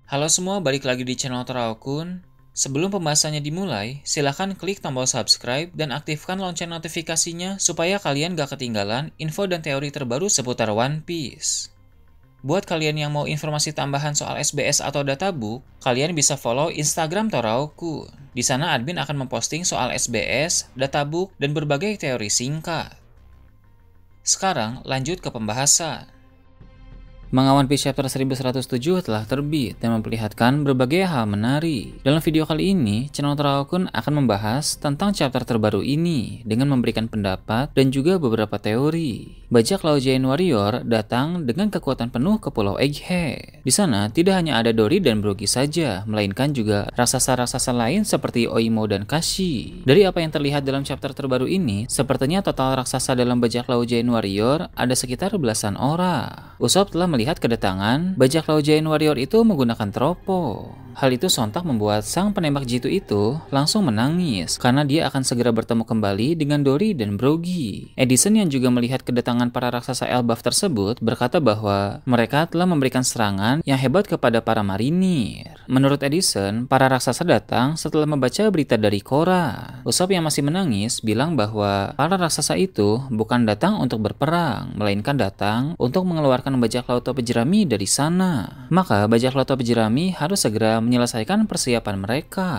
Halo semua, balik lagi di channel Teraokun. Sebelum pembahasannya dimulai, silahkan klik tombol subscribe dan aktifkan lonceng notifikasinya supaya kalian gak ketinggalan info dan teori terbaru seputar One Piece. Buat kalian yang mau informasi tambahan soal SBS atau databook, kalian bisa follow Instagram Teraokun. Di sana admin akan memposting soal SBS, databook, dan berbagai teori singkat. Sekarang lanjut ke pembahasan. Manga One Piece Chapter 1107 telah terbit dan memperlihatkan berbagai hal menarik. Dalam video kali ini, channel Teraokun akan membahas tentang chapter terbaru ini dengan memberikan pendapat dan juga beberapa teori. Bajak Laut Giant Warrior datang dengan kekuatan penuh ke Pulau Egghead. Di sana tidak hanya ada Dory dan Brogy saja, melainkan juga raksasa-raksasa lain seperti Oimo dan Kashi. Dari apa yang terlihat dalam chapter terbaru ini, sepertinya total raksasa dalam Bajak Laut Giant Warrior ada sekitar belasan orang. Usopp telah melihat kedatangan bajak laut Giant Warrior itu menggunakan teropo. Hal itu sontak membuat sang penembak jitu itu langsung menangis karena dia akan segera bertemu kembali dengan Dory dan Brogy. Edison yang juga melihat kedatangan para raksasa Elbaf tersebut berkata bahwa mereka telah memberikan serangan yang hebat kepada para marinir. Menurut Edison, para raksasa datang setelah membaca berita dari Korra. Usopp yang masih menangis bilang bahwa para raksasa itu bukan datang untuk berperang, melainkan datang untuk mengeluarkan bajak laut topi jerami dari sana. Maka bajak laut topi jerami harus segera menyelesaikan persiapan mereka.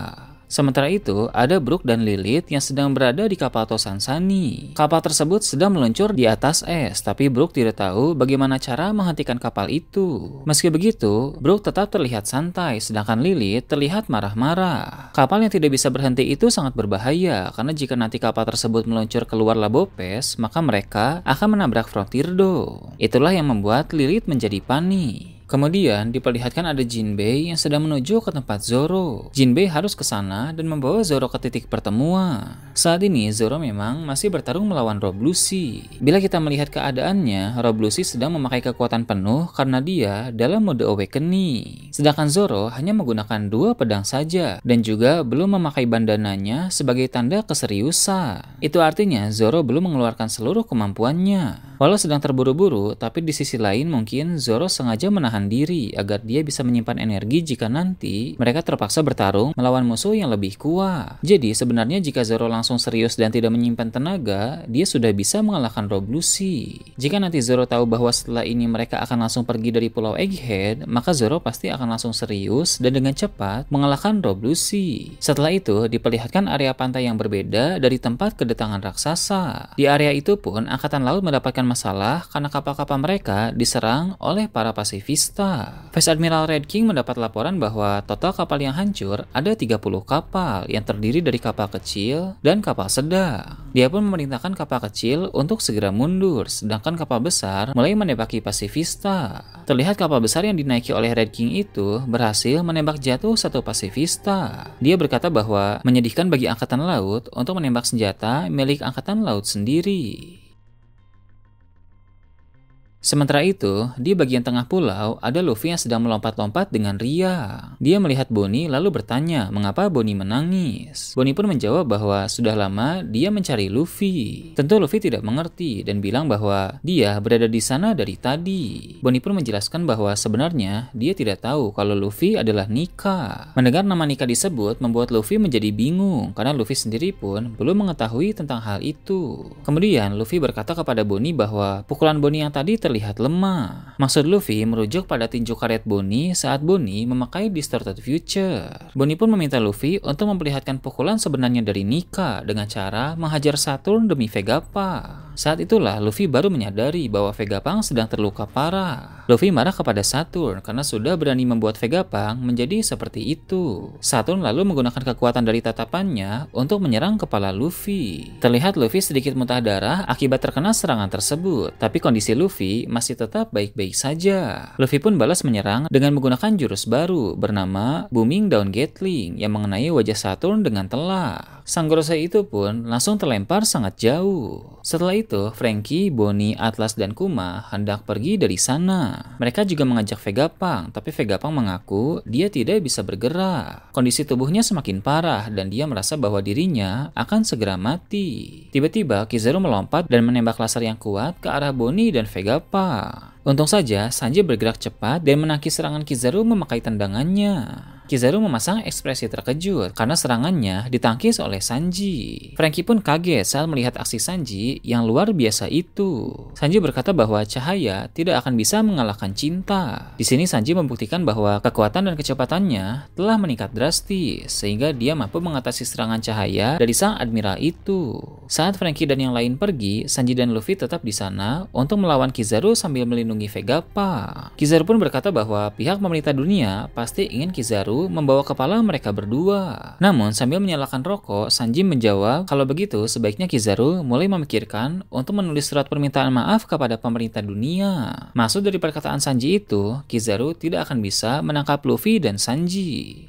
Sementara itu, ada Brook dan Lilith yang sedang berada di kapal Tosansani. Kapal tersebut sedang meluncur di atas es, tapi Brook tidak tahu bagaimana cara menghentikan kapal itu. Meski begitu, Brook tetap terlihat santai, sedangkan Lilith terlihat marah-marah. Kapal yang tidak bisa berhenti itu sangat berbahaya, karena jika nanti kapal tersebut meluncur keluar Labopes, maka mereka akan menabrak Frontirdo. Itulah yang membuat Lilith menjadi panik. Kemudian diperlihatkan ada Jinbei yang sedang menuju ke tempat Zoro. Jinbei harus ke sana dan membawa Zoro ke titik pertemuan. Saat ini Zoro memang masih bertarung melawan Rob Lucy. Bila kita melihat keadaannya, Rob Lucy sedang memakai kekuatan penuh karena dia dalam mode awakening. Sedangkan Zoro hanya menggunakan 2 pedang saja dan juga belum memakai bandananya sebagai tanda keseriusan. Itu artinya Zoro belum mengeluarkan seluruh kemampuannya. Walau sedang terburu-buru, tapi di sisi lain mungkin Zoro sengaja menahan diri agar dia bisa menyimpan energi jika nanti mereka terpaksa bertarung melawan musuh yang lebih kuat. Jadi sebenarnya jika Zoro langsung serius dan tidak menyimpan tenaga, dia sudah bisa mengalahkan Rob Lucy. Jika nanti Zoro tahu bahwa setelah ini mereka akan langsung pergi dari Pulau Egghead, maka Zoro pasti akan langsung serius dan dengan cepat mengalahkan Rob Lucy. Setelah itu diperlihatkan area pantai yang berbeda dari tempat kedatangan raksasa. Di area itu pun Angkatan Laut mendapatkan masalah karena kapal-kapal mereka diserang oleh para pasifis. Vice Admiral Red King mendapat laporan bahwa total kapal yang hancur ada 30 kapal yang terdiri dari kapal kecil dan kapal sedang. Dia pun memerintahkan kapal kecil untuk segera mundur, sedangkan kapal besar mulai menembaki pasifista. Terlihat kapal besar yang dinaiki oleh Red King itu berhasil menembak jatuh satu pasifista. Dia berkata bahwa menyedihkan bagi Angkatan Laut untuk menembak senjata milik Angkatan Laut sendiri. Sementara itu, di bagian tengah pulau ada Luffy yang sedang melompat-lompat dengan riang. Dia melihat Bonnie lalu bertanya mengapa Bonnie menangis. Bonnie pun menjawab bahwa sudah lama dia mencari Luffy. Tentu Luffy tidak mengerti dan bilang bahwa dia berada di sana dari tadi. Bonnie pun menjelaskan bahwa sebenarnya dia tidak tahu kalau Luffy adalah Nika. Mendengar nama Nika disebut membuat Luffy menjadi bingung karena Luffy sendiri pun belum mengetahui tentang hal itu. Kemudian Luffy berkata kepada Bonnie bahwa pukulan Bonnie yang tadi terlihat lemah. Maksud Luffy merujuk pada tinju karet Bonnie saat Bonnie memakai Distorted Future. Bonnie pun meminta Luffy untuk memperlihatkan pukulan sebenarnya dari Nika dengan cara menghajar Saturn demi Vegapunk. Saat itulah Luffy baru menyadari bahwa Vegapunk sedang terluka parah. Luffy marah kepada Saturn karena sudah berani membuat Vegapunk menjadi seperti itu. Saturn lalu menggunakan kekuatan dari tatapannya untuk menyerang kepala Luffy. Terlihat Luffy sedikit muntah darah akibat terkena serangan tersebut, tapi kondisi Luffy masih tetap baik-baik saja. Luffy pun balas menyerang dengan menggunakan jurus baru bernama Booming Down Gatling yang mengenai wajah Saturn dengan telak. Sang Gorosei itu pun langsung terlempar sangat jauh. Setelah itu, Franky, Bonnie, Atlas, dan Kuma hendak pergi dari sana. Mereka juga mengajak Vegapunk, tapi Vegapunk mengaku dia tidak bisa bergerak. Kondisi tubuhnya semakin parah dan dia merasa bahwa dirinya akan segera mati. Tiba-tiba Kizaru melompat dan menembak laser yang kuat ke arah Bonnie dan Vegapunk. Untung saja Sanji bergerak cepat dan menangkis serangan Kizaru memakai tendangannya. Kizaru memasang ekspresi terkejut karena serangannya ditangkis oleh Sanji. Franky pun kaget saat melihat aksi Sanji yang luar biasa itu. Sanji berkata bahwa cahaya tidak akan bisa mengalahkan cinta. Di sini Sanji membuktikan bahwa kekuatan dan kecepatannya telah meningkat drastis sehingga dia mampu mengatasi serangan cahaya dari sang admiral itu. Saat Franky dan yang lain pergi, Sanji dan Luffy tetap di sana untuk melawan Kizaru sambil melindungi Vegapunk. Kizaru pun berkata bahwa pihak pemerintah dunia pasti ingin Kizaru membawa kepala mereka berdua. Namun sambil menyalakan rokok, Sanji menjawab kalau begitu sebaiknya Kizaru mulai memikirkan untuk menulis surat permintaan maaf kepada pemerintah dunia. Maksud dari perkataan Sanji itu, Kizaru tidak akan bisa menangkap Luffy dan Sanji.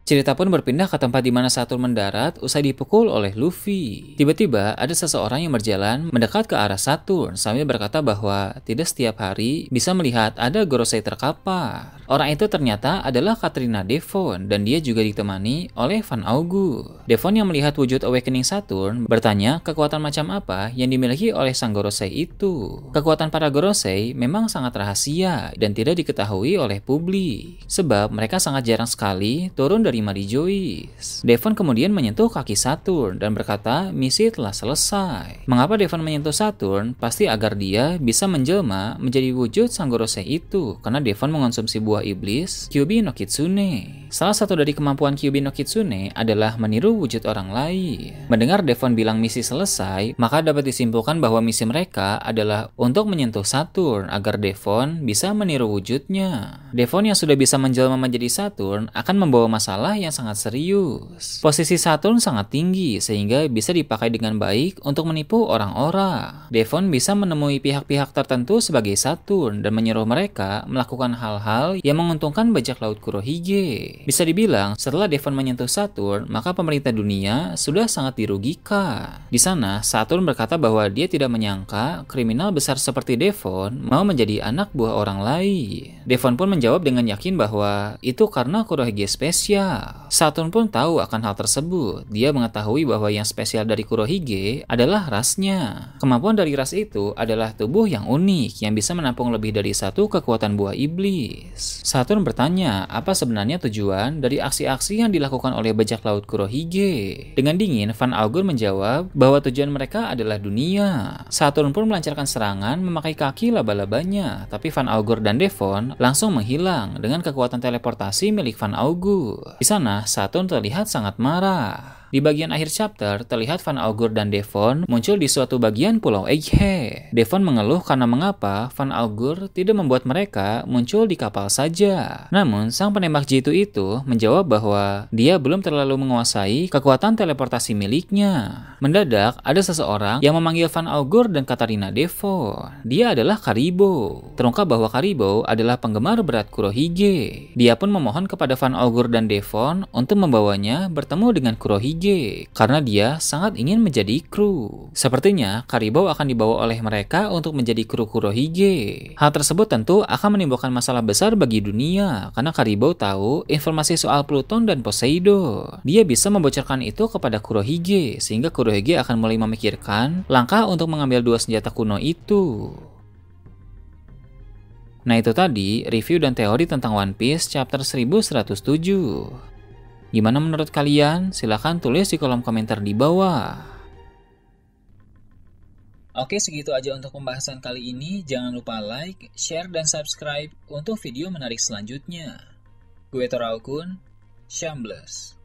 Cerita pun berpindah ke tempat di mana Saturn mendarat usai dipukul oleh Luffy. Tiba-tiba ada seseorang yang berjalan mendekat ke arah Saturn sambil berkata bahwa tidak setiap hari bisa melihat ada Gorosei terkapar. Orang itu ternyata adalah Katrina Devon dan dia juga ditemani oleh Van Augur. Devon yang melihat wujud Awakening Saturn bertanya kekuatan macam apa yang dimiliki oleh sang Gorosei itu. Kekuatan para Gorosei memang sangat rahasia dan tidak diketahui oleh publik sebab mereka sangat jarang sekali turun dari Mary Joyce. Devon kemudian menyentuh kaki Saturn dan berkata misi telah selesai. Mengapa Devon menyentuh Saturn? Pasti agar dia bisa menjelma menjadi wujud sang Gorosei itu karena Devon mengonsumsi buah iblis Kyuubi no Kitsune. Salah satu dari kemampuan Kyuubi no Kitsune adalah meniru wujud orang lain. Mendengar Devon bilang misi selesai, maka dapat disimpulkan bahwa misi mereka adalah untuk menyentuh Saturn agar Devon bisa meniru wujudnya. Devon yang sudah bisa menjelma menjadi Saturn akan membawa masalah yang sangat serius. Posisi Saturn sangat tinggi sehingga bisa dipakai dengan baik untuk menipu orang-orang. Devon bisa menemui pihak-pihak tertentu sebagai Saturn dan menyuruh mereka melakukan hal-hal yang menguntungkan bajak laut Kurohige. Bisa dibilang setelah Devon menyentuh Saturn, maka pemerintah dunia sudah sangat dirugikan. Di sana, Saturn berkata bahwa dia tidak menyangka kriminal besar seperti Devon mau menjadi anak buah orang lain. Devon pun menjawab dengan yakin bahwa itu karena Kurohige spesial. Saturn pun tahu akan hal tersebut. Dia mengetahui bahwa yang spesial dari Kurohige adalah rasnya. Kemampuan dari ras itu adalah tubuh yang unik yang bisa menampung lebih dari satu kekuatan buah iblis. Saturn bertanya apa sebenarnya tujuan dari aksi-aksi yang dilakukan oleh bajak laut Kurohige. Dengan dingin, Van Augur menjawab bahwa tujuan mereka adalah dunia. Saturn pun melancarkan serangan memakai kaki laba-labanya, tapi Van Augur dan Devon langsung menghilang dengan kekuatan teleportasi milik Van Augur. Di sana, Saturn terlihat sangat marah. Di bagian akhir chapter, terlihat Van Augur dan Devon muncul di suatu bagian pulau Egghead. Devon mengeluh karena mengapa Van Augur tidak membuat mereka muncul di kapal saja. Namun, sang penembak jitu itu menjawab bahwa dia belum terlalu menguasai kekuatan teleportasi miliknya. Mendadak, ada seseorang yang memanggil Van Augur dan Katarina Devon. Dia adalah Karibo. Terungkap bahwa Karibo adalah penggemar berat Kurohige. Dia pun memohon kepada Van Augur dan Devon untuk membawanya bertemu dengan Kurohige karena dia sangat ingin menjadi kru. Sepertinya Karibo akan dibawa oleh mereka untuk menjadi kru Kurohige. Hal tersebut tentu akan menimbulkan masalah besar bagi dunia karena Karibo tahu informasi soal Pluton dan Poseidon. Dia bisa membocorkan itu kepada Kurohige sehingga Kurohige akan mulai memikirkan langkah untuk mengambil dua senjata kuno itu. Nah itu tadi review dan teori tentang One Piece chapter 1107. Gimana menurut kalian? Silahkan tulis di kolom komentar di bawah. Oke, segitu aja untuk pembahasan kali ini. Jangan lupa like, share, dan subscribe untuk video menarik selanjutnya. Gue Toraukun, Shambles.